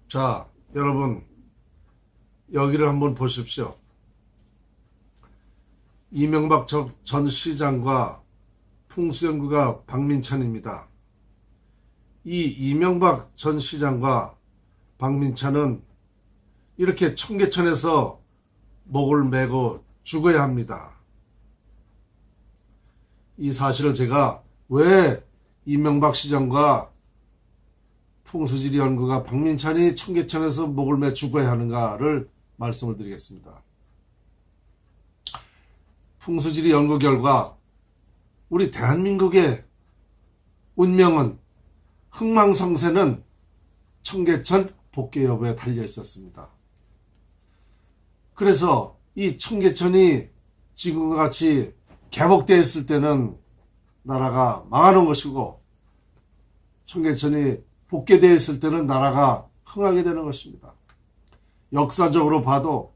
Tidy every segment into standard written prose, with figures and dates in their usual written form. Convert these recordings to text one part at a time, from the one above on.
자, 여러분, 여기를 한번 보십시오. 이명박 전 시장과 풍수연구가 박민찬입니다. 이 이명박 전 시장과 박민찬은 이렇게 청계천에서 목을 메고 죽어야 합니다. 이 사실을 제가 왜 이명박 시장과 풍수지리연구가 박민찬이 청계천에서 목을 매 죽어야 하는가를 말씀을 드리겠습니다. 풍수지리 연구 결과 우리 대한민국의 운명은, 흥망성쇠는 청계천 복개 여부에 달려 있었습니다. 그래서 이 청계천이 지금과 같이 개복되어 있을 때는 나라가 망하는 것이고, 청계천이 복개되어 있을 때는 나라가 흥하게 되는 것입니다. 역사적으로 봐도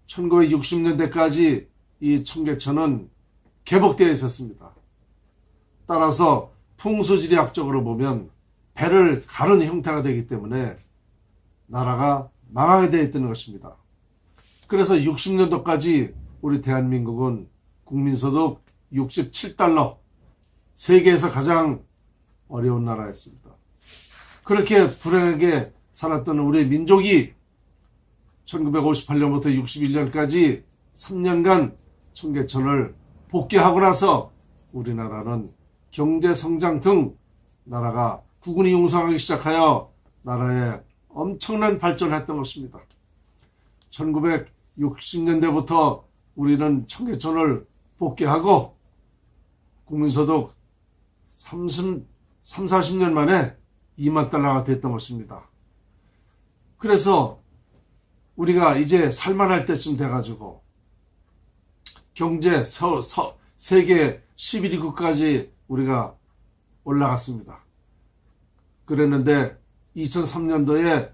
1960년대까지 이 청계천은 개복되어 있었습니다. 따라서 풍수지리학적으로 보면 배를 가르는 형태가 되기 때문에 나라가 망하게 되어 있다는 것입니다. 그래서 60년도까지 우리 대한민국은 국민소득 67달러, 세계에서 가장 어려운 나라였습니다. 그렇게 불행하게 살았던 우리 민족이 1958년부터 61년까지 3년간 청계천을 복개하고 나서 우리나라는 경제성장 등 나라가 국군이 융성하기 시작하여 나라에 엄청난 발전을 했던 것입니다. 1960년대부터 우리는 청계천을 복개하고 국민소득 40년 만에 2만 달러가 됐던 것입니다. 그래서 우리가 이제 살만할 때쯤 돼가지고 경제 세계 11위국까지 우리가 올라갔습니다. 그랬는데 2003년도에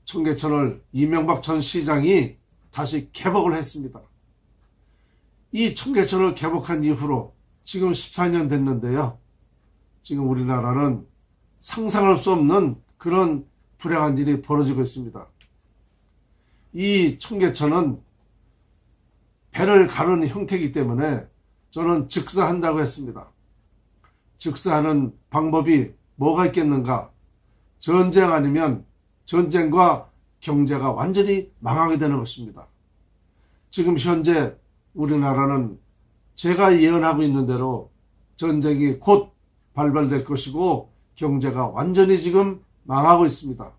청계천을 이명박 전 시장이 다시 개복을 했습니다. 이 청계천을 개복한 이후로 지금 14년 됐는데요. 지금 우리나라는 상상할 수 없는 그런 불행한 일이 벌어지고 있습니다. 이 청계천은 배를 가르는 형태이기 때문에 저는 즉사한다고 했습니다. 즉사하는 방법이 뭐가 있겠는가? 전쟁 아니면 전쟁과 경제가 완전히 망하게 되는 것입니다. 지금 현재 우리나라는 제가 예언하고 있는 대로 전쟁이 곧 발발될 것이고 경제가 완전히 지금 망하고 있습니다.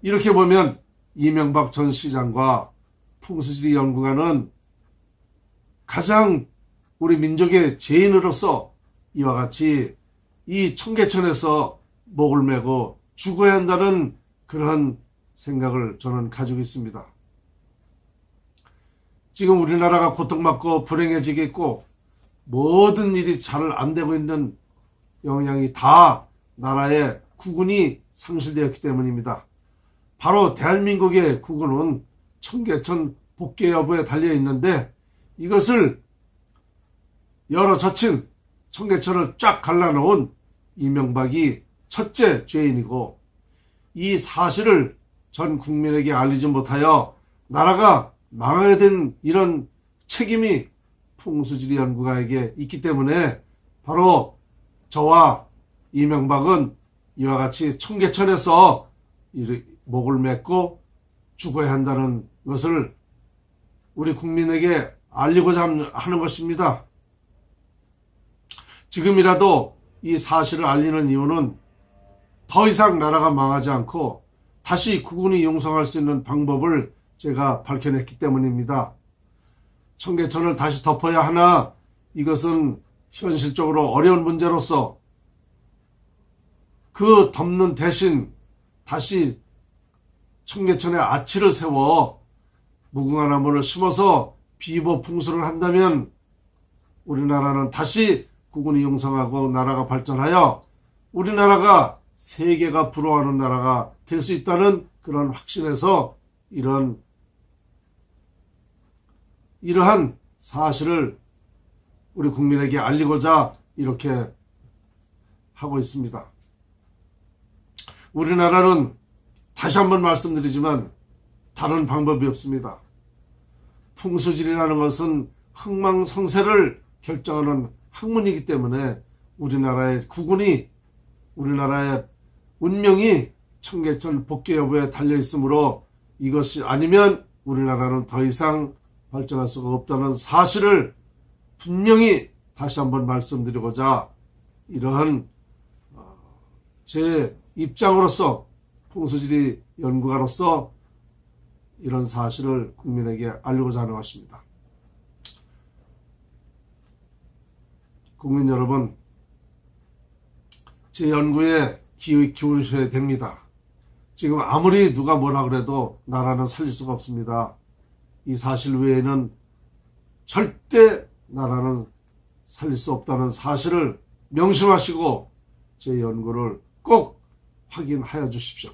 이렇게 보면 이명박 전 시장과 풍수지리 연구가는 가장 우리 민족의 죄인으로서 이와 같이 이 청계천에서 목을 메고 죽어야 한다는 그러한 생각을 저는 가지고 있습니다. 지금 우리나라가 고통받고 불행해지겠고 모든 일이 잘 안 되고 있는 영향이 다 나라의 국운이 상실되었기 때문입니다. 바로 대한민국의 국운은 청계천 복개 여부에 달려 있는데 이것을 열어젖힌 청계천을 쫙 갈라놓은 이명박이 첫째 죄인이고, 이 사실을 전 국민에게 알리지 못하여 나라가 망하게 된 이런 책임이 풍수지리 연구가에게 있기 때문에 바로 저와 이명박은 이와 같이 청계천에서 목을 맺고 죽어야 한다는 것을 우리 국민에게 알리고자 하는 것입니다. 지금이라도 이 사실을 알리는 이유는 더 이상 나라가 망하지 않고 다시 국군이 융성할 수 있는 방법을 제가 밝혀냈기 때문입니다. 청계천을 다시 덮어야 하나, 이것은 현실적으로 어려운 문제로서 그 덮는 대신 다시 청계천에 아치를 세워 무궁화 나무를 심어서 비보풍수를 한다면 우리나라는 다시 국군이 융성하고 나라가 발전하여 우리나라가 세계가 부러워하는 나라가 될 수 있다는 그런 확신에서 이러한 사실을 우리 국민에게 알리고자 이렇게 하고 있습니다. 우리나라는 다시 한번 말씀드리지만 다른 방법이 없습니다. 풍수지리라는 것은 흥망성쇠를 결정하는 학문이기 때문에 우리나라의 국운이, 우리나라의 운명이 청계천 복귀 여부에 달려있으므로 이것이 아니면 우리나라는 더 이상 발전할 수가 없다는 사실을 분명히 다시 한번 말씀드리고자 이러한 제 입장으로서 풍수지리 연구가로서 이런 사실을 국민에게 알리고자 하는 것입니다. 국민 여러분, 제 연구에 기울이셔야 됩니다. 지금 아무리 누가 뭐라 그래도 나라는 살릴 수가 없습니다. 이 사실 외에는 절대 나라는 살릴 수 없다는 사실을 명심하시고 제 연구를 꼭 확인하여 주십시오.